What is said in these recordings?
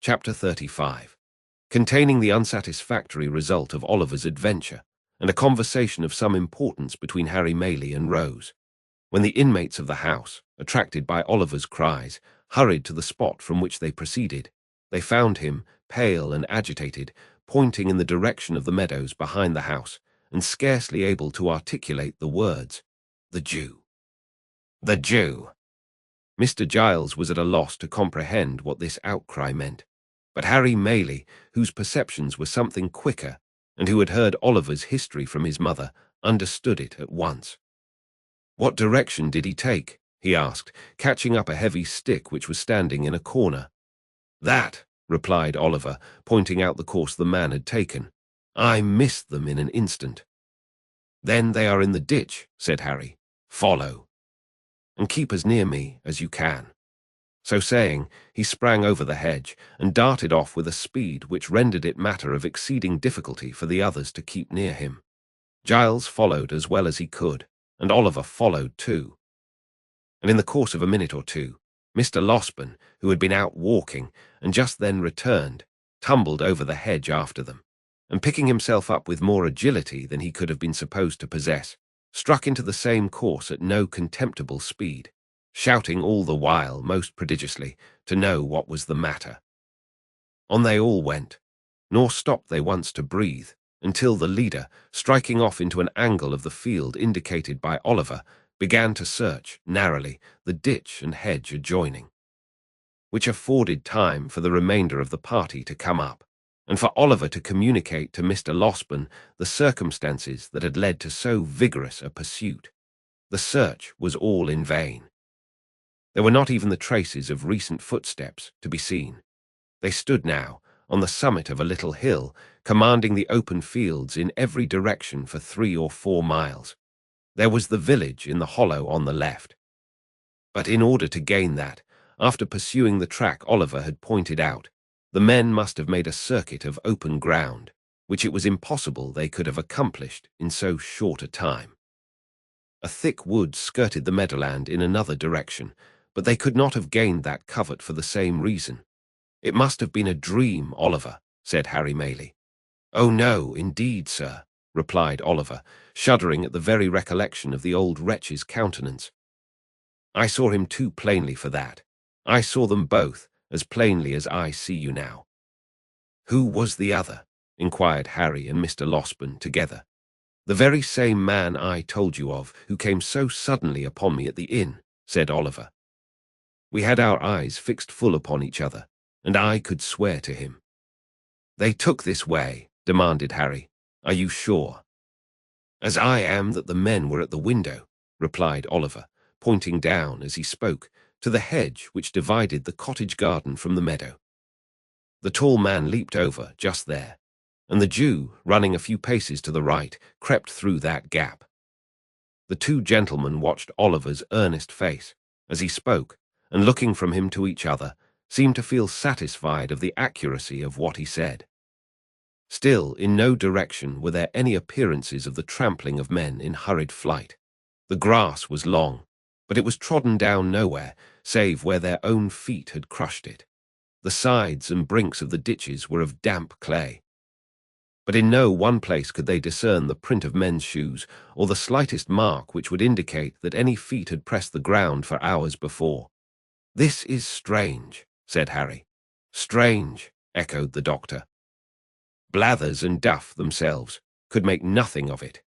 Chapter 35, containing the unsatisfactory result of Oliver's adventure, and a conversation of some importance between Harry Maylie and Rose. When the inmates of the house, attracted by Oliver's cries, hurried to the spot from which they proceeded, they found him, pale and agitated, pointing in the direction of the meadows behind the house, and scarcely able to articulate the words, "The Jew. The Jew." Mr. Giles was at a loss to comprehend what this outcry meant, but Harry Maylie, whose perceptions were something quicker, and who had heard Oliver's history from his mother, understood it at once. "What direction did he take?" he asked, catching up a heavy stick which was standing in a corner. "That," replied Oliver, pointing out the course the man had taken. "I missed them in an instant." "Then they are in the ditch," said Harry. "Follow, and keep as near me as you can." So saying, he sprang over the hedge and darted off with a speed which rendered it matter of exceeding difficulty for the others to keep near him. Giles followed as well as he could, and Oliver followed too. And in the course of a minute or two, Mr. Losberne, who had been out walking and just then returned, tumbled over the hedge after them, and picking himself up with more agility than he could have been supposed to possess, struck into the same course at no contemptible speed, shouting all the while most prodigiously to know what was the matter. On they all went, nor stopped they once to breathe, until the leader, striking off into an angle of the field indicated by Oliver, began to search, narrowly, the ditch and hedge adjoining, which afforded time for the remainder of the party to come up, and for Oliver to communicate to Mr. Losberne the circumstances that had led to so vigorous a pursuit. The search was all in vain. There were not even the traces of recent footsteps to be seen. They stood now on the summit of a little hill, commanding the open fields in every direction for 3 or 4 miles. There was the village in the hollow on the left. But in order to gain that, after pursuing the track Oliver had pointed out, the men must have made a circuit of open ground, which it was impossible they could have accomplished in so short a time. A thick wood skirted the meadowland in another direction, but they could not have gained that covert for the same reason. "It must have been a dream, Oliver," said Harry Maylie. "Oh no, indeed, sir," replied Oliver, shuddering at the very recollection of the old wretch's countenance. "I saw him too plainly for that. I saw them both as plainly as I see you now." "Who was the other?" inquired Harry and Mr. Losberne together. "The very same man I told you of, who came so suddenly upon me at the inn," said Oliver. "We had our eyes fixed full upon each other, and I could swear to him." "They took this way?" demanded Harry. "Are you sure?" "As I am that the men were at the window," replied Oliver, pointing down as he spoke to the hedge which divided the cottage garden from the meadow. The tall man leaped over just there, and the Jew, running a few paces to the right, crept through that gap. The two gentlemen watched Oliver's earnest face as he spoke, and looking from him to each other, seemed to feel satisfied of the accuracy of what he said. Still, in no direction were there any appearances of the trampling of men in hurried flight. The grass was long, but it was trodden down nowhere, save where their own feet had crushed it. The sides and brinks of the ditches were of damp clay. But in no one place could they discern the print of men's shoes, or the slightest mark which would indicate that any feet had pressed the ground for hours before. "This is strange," said Harry. "Strange," echoed the doctor. Blathers and Duff themselves could make nothing of it.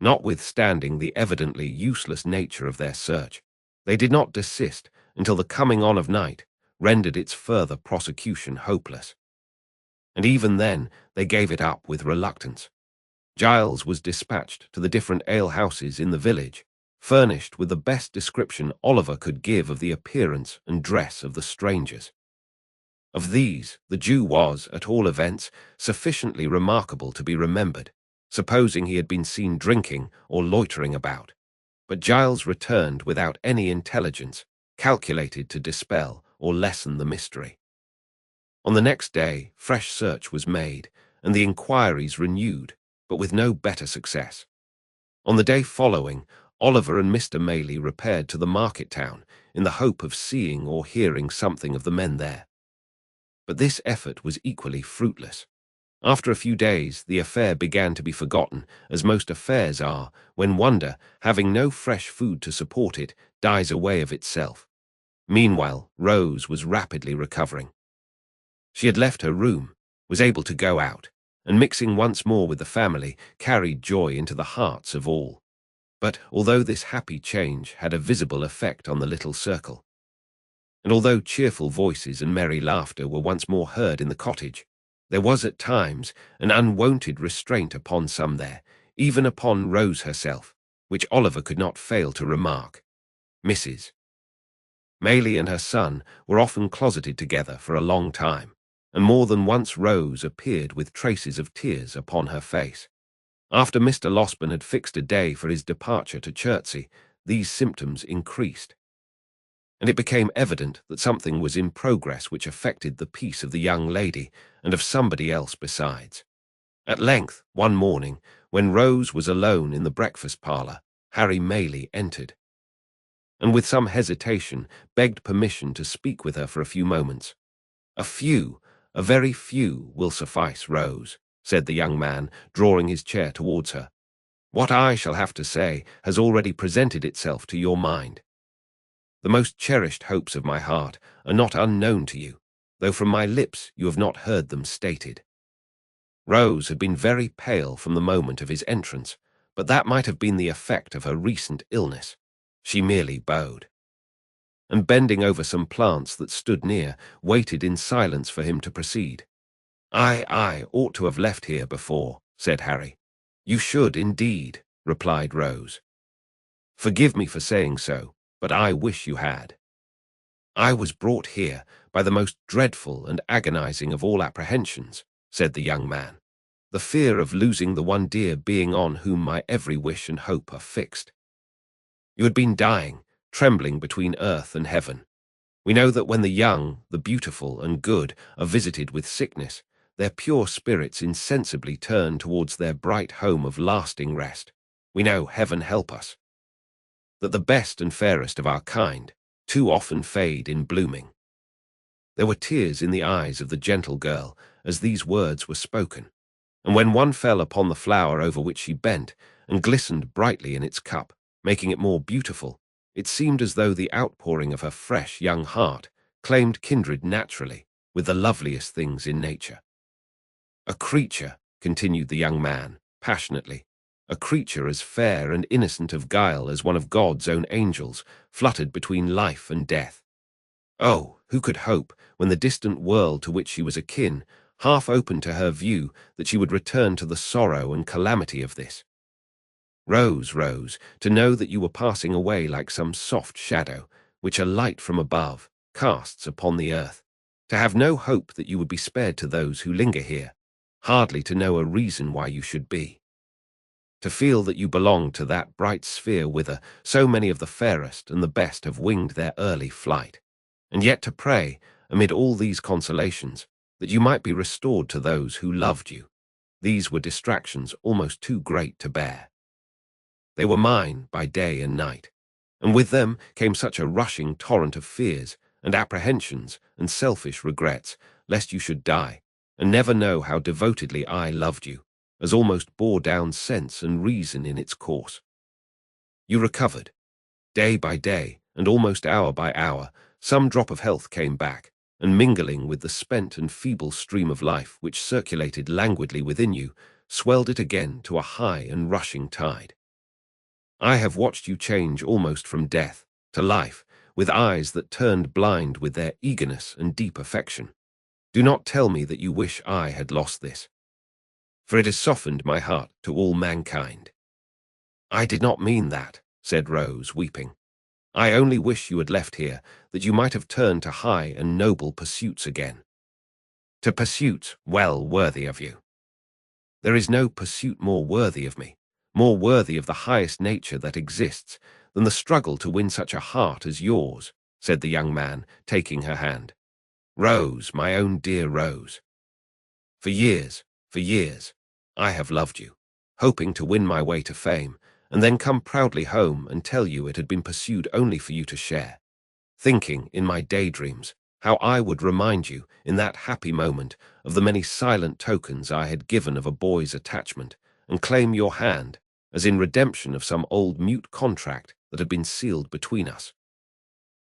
Notwithstanding the evidently useless nature of their search, they did not desist until the coming on of night rendered its further prosecution hopeless. And even then they gave it up with reluctance. Giles was dispatched to the different alehouses in the village, furnished with the best description Oliver could give of the appearance and dress of the strangers. Of these, the Jew was, at all events, sufficiently remarkable to be remembered, supposing he had been seen drinking or loitering about. But Giles returned without any intelligence calculated to dispel or lessen the mystery. On the next day, fresh search was made, and the inquiries renewed, but with no better success. On the day following, Oliver and Mr. Maylie repaired to the market town in the hope of seeing or hearing something of the men there. But this effort was equally fruitless. After a few days, the affair began to be forgotten, as most affairs are, when wonder, having no fresh food to support it, dies away of itself. Meanwhile, Rose was rapidly recovering. She had left her room, was able to go out, and mixing once more with the family, carried joy into the hearts of all. But although this happy change had a visible effect on the little circle, and although cheerful voices and merry laughter were once more heard in the cottage, there was at times an unwonted restraint upon some there, even upon Rose herself, which Oliver could not fail to remark. Mrs. Maylie and her son were often closeted together for a long time, and more than once Rose appeared with traces of tears upon her face. After Mr. Losberne had fixed a day for his departure to Chertsey, these symptoms increased, and it became evident that something was in progress which affected the peace of the young lady and of somebody else besides. At length, one morning, when Rose was alone in the breakfast parlour, Harry Maylie entered, and with some hesitation begged permission to speak with her for a few moments. A very few will suffice, Rose," said the young man, drawing his chair towards her. "What I shall have to say has already presented itself to your mind. The most cherished hopes of my heart are not unknown to you, though from my lips you have not heard them stated." Rose had been very pale from the moment of his entrance, but that might have been the effect of her recent illness. She merely bowed, and bending over some plants that stood near, waited in silence for him to proceed. I ought to have left here before," said Harry. "You should, indeed," replied Rose. "Forgive me for saying so, but I wish you had. I was brought here by the most dreadful and agonizing of all apprehensions," said the young man, "the fear of losing the one dear being on whom my every wish and hope are fixed. You had been dying, trembling between earth and heaven. We know that when the young, the beautiful, and good are visited with sickness, their pure spirits insensibly turn towards their bright home of lasting rest. We know, heaven help us, that the best and fairest of our kind too often fade in blooming." There were tears in the eyes of the gentle girl as these words were spoken, and when one fell upon the flower over which she bent, and glistened brightly in its cup, making it more beautiful, it seemed as though the outpouring of her fresh young heart claimed kindred naturally with the loveliest things in nature. "A creature," continued the young man, passionately, "a creature as fair and innocent of guile as one of God's own angels, fluttered between life and death. Oh, who could hope, when the distant world to which she was akin half opened to her view, that she would return to the sorrow and calamity of this? Rose, to know that you were passing away like some soft shadow, which a light from above casts upon the earth, to have no hope that you would be spared to those who linger here, hardly to know a reason why you should be. To feel that you belong to that bright sphere whither so many of the fairest and the best have winged their early flight, and yet to pray, amid all these consolations, that you might be restored to those who loved you. These were distractions almost too great to bear. They were mine by day and night, and with them came such a rushing torrent of fears and apprehensions and selfish regrets, lest you should die, and never know how devotedly I loved you, as almost bore down sense and reason in its course. You recovered. Day by day, and almost hour by hour, some drop of health came back, and mingling with the spent and feeble stream of life which circulated languidly within you, swelled it again to a high and rushing tide. I have watched you change almost from death to life, with eyes that turned blind with their eagerness and deep affection. Do not tell me that you wish I had lost this, for it has softened my heart to all mankind." "I did not mean that," said Rose, weeping. "I only wish you had left here, that you might have turned to high and noble pursuits again. To pursuits well worthy of you. There is no pursuit more worthy of me, more worthy of the highest nature that exists, than the struggle to win such a heart as yours," said the young man, taking her hand. "Rose, my own dear Rose. For years, I have loved you, hoping to win my way to fame, and then come proudly home and tell you it had been pursued only for you to share, thinking, in my daydreams, how I would remind you, in that happy moment, of the many silent tokens I had given of a boy's attachment, and claim your hand, as in redemption of some old mute contract that had been sealed between us.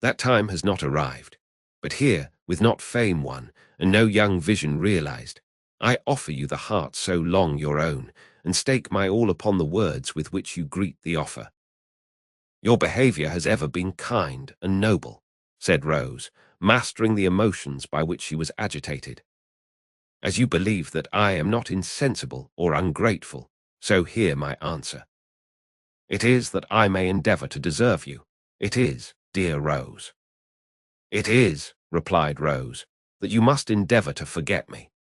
That time has not arrived, but here, with not fame won, and no young vision realized, I offer you the heart so long your own, and stake my all upon the words with which you greet the offer. Your behavior has ever been kind and noble, said Rose, mastering the emotions by which she was agitated. As you believe that I am not insensible or ungrateful, so hear my answer. It is that I may endeavor to deserve you. It is, dear Rose. It is, replied Rose, that you must endeavor to forget me.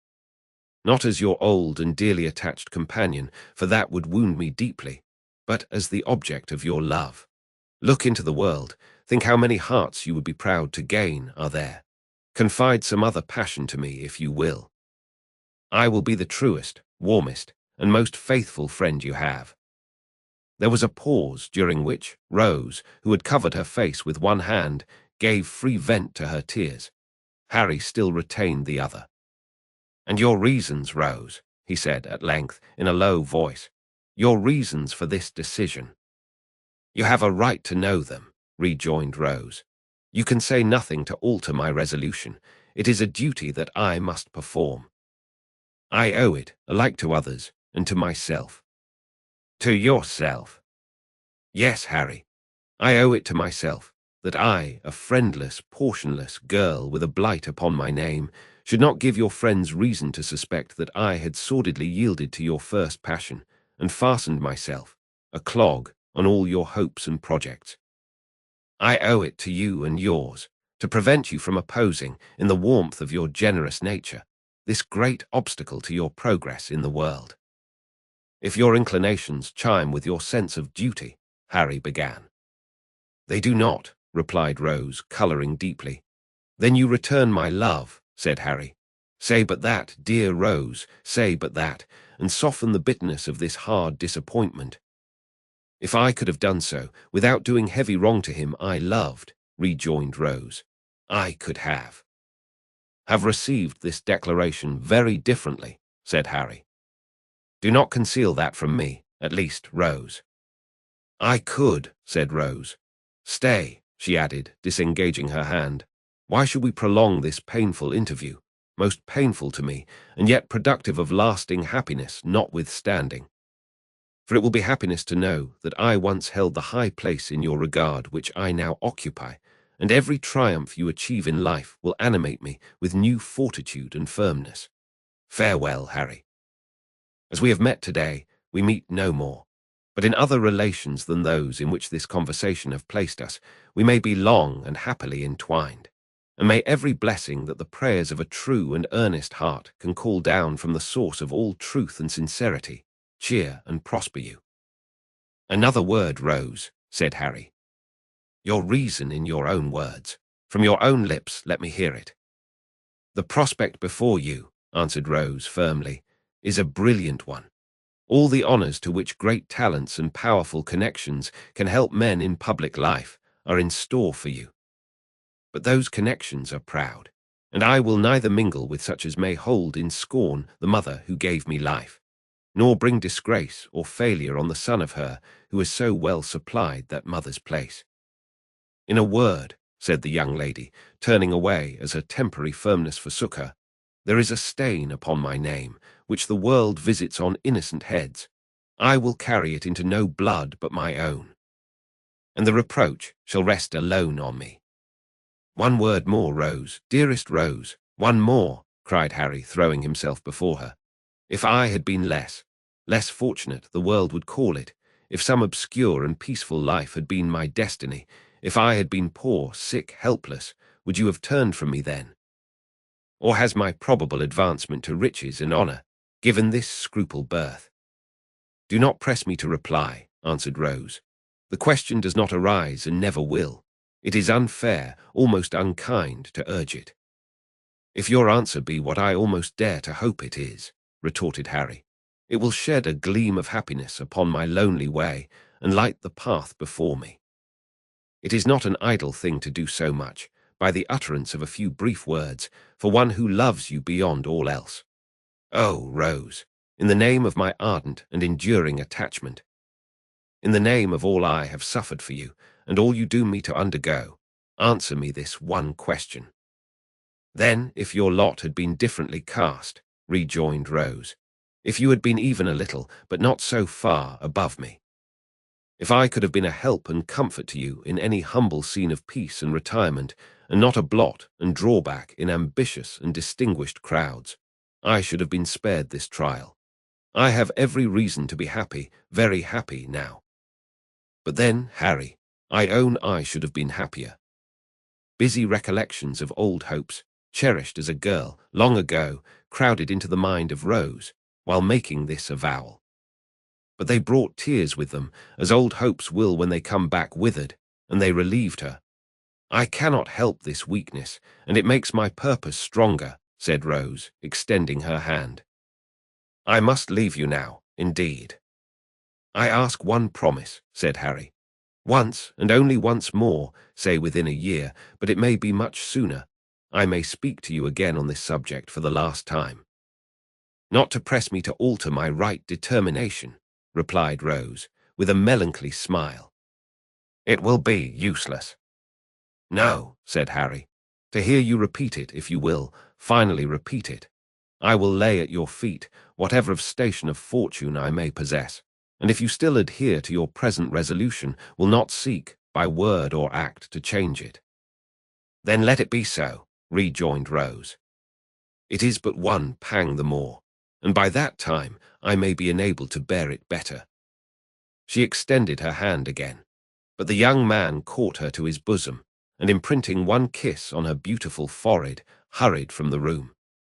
Not as your old and dearly attached companion, for that would wound me deeply, but as the object of your love. Look into the world, think how many hearts you would be proud to gain are there. Confide some other passion to me if you will. I will be the truest, warmest, and most faithful friend you have. There was a pause during which Rose, who had covered her face with one hand, gave free vent to her tears. Harry still retained the other. "And your reasons, Rose," he said at length, in a low voice, "your reasons for this decision." "You have a right to know them," rejoined Rose. "You can say nothing to alter my resolution. It is a duty that I must perform. I owe it, alike to others, and to myself." "To yourself?" "Yes, Harry. I owe it to myself, that I, a friendless, portionless girl with a blight upon my name, should not give your friends reason to suspect that I had sordidly yielded to your first passion, and fastened myself, a clog, on all your hopes and projects. I owe it to you and yours, to prevent you from opposing, in the warmth of your generous nature, this great obstacle to your progress in the world. If your inclinations chime with your sense of duty," Harry began. "They do not," replied Rose, colouring deeply. "Then you return my love," said Harry. "Say but that, dear Rose, say but that, and soften the bitterness of this hard disappointment." "If I could have done so, without doing heavy wrong to him I loved," rejoined Rose, "I could have received this declaration very differently," said Harry. "Do not conceal that from me, at least, Rose." "I could," said Rose. "Stay," she added, disengaging her hand. "Why should we prolong this painful interview, most painful to me, and yet productive of lasting happiness notwithstanding? For it will be happiness to know that I once held the high place in your regard which I now occupy, and every triumph you achieve in life will animate me with new fortitude and firmness. Farewell, Harry. As we have met today, we meet no more. But in other relations than those in which this conversation have placed us, we may be long and happily entwined. And may every blessing that the prayers of a true and earnest heart can call down from the source of all truth and sincerity cheer and prosper you." "Another word, Rose," said Harry. "Your reason in your own words. From your own lips let me hear it." "The prospect before you," answered Rose firmly, "is a brilliant one. All the honours to which great talents and powerful connections can help men in public life are in store for you. But those connections are proud, and I will neither mingle with such as may hold in scorn the mother who gave me life, nor bring disgrace or failure on the son of her who has so well supplied that mother's place. In a word," said the young lady, turning away as her temporary firmness forsook her, "there is a stain upon my name, which the world visits on innocent heads. I will carry it into no blood but my own, and the reproach shall rest alone on me." "One word more, Rose, dearest Rose, one more," cried Harry, throwing himself before her. "If I had been less fortunate, the world would call it, if some obscure and peaceful life had been my destiny, if I had been poor, sick, helpless, would you have turned from me then? Or has my probable advancement to riches and honour given this scruple birth?" "Do not press me to reply," answered Rose. "The question does not arise and never will. It is unfair, almost unkind, to urge it." "If your answer be what I almost dare to hope it is," retorted Harry, "it will shed a gleam of happiness upon my lonely way and light the path before me. It is not an idle thing to do so much, by the utterance of a few brief words for one who loves you beyond all else. Oh, Rose, in the name of my ardent and enduring attachment, in the name of all I have suffered for you, and all you do me to undergo, answer me this one question. Then, if your lot had been differently cast, rejoined Rose, if you had been even a little, but not so far, above me, if I could have been a help and comfort to you in any humble scene of peace and retirement, and not a blot and drawback in ambitious and distinguished crowds, I should have been spared this trial. I have every reason to be happy, very happy now. But then, Harry, I own I should have been happier. Busy recollections of old hopes, cherished as a girl, long ago, crowded into the mind of Rose, while making this avowal. But they brought tears with them, as old hopes will when they come back withered, and they relieved her. I cannot help this weakness, and it makes my purpose stronger, said Rose, extending her hand. I must leave you now, indeed. I ask one promise, said Harry. Once, and only once more, say within a year, but it may be much sooner. I may speak to you again on this subject for the last time. Not to press me to alter my right determination, replied Rose, with a melancholy smile. It will be useless. No, said Harry, to hear you repeat it, if you will, finally repeat it. I will lay at your feet whatever of station of fortune I may possess, and if you still adhere to your present resolution, will not seek, by word or act, to change it. Then let it be so, rejoined Rose. It is but one pang the more, and by that time I may be enabled to bear it better. She extended her hand again, but the young man caught her to his bosom, and imprinting one kiss on her beautiful forehead, hurried from the room.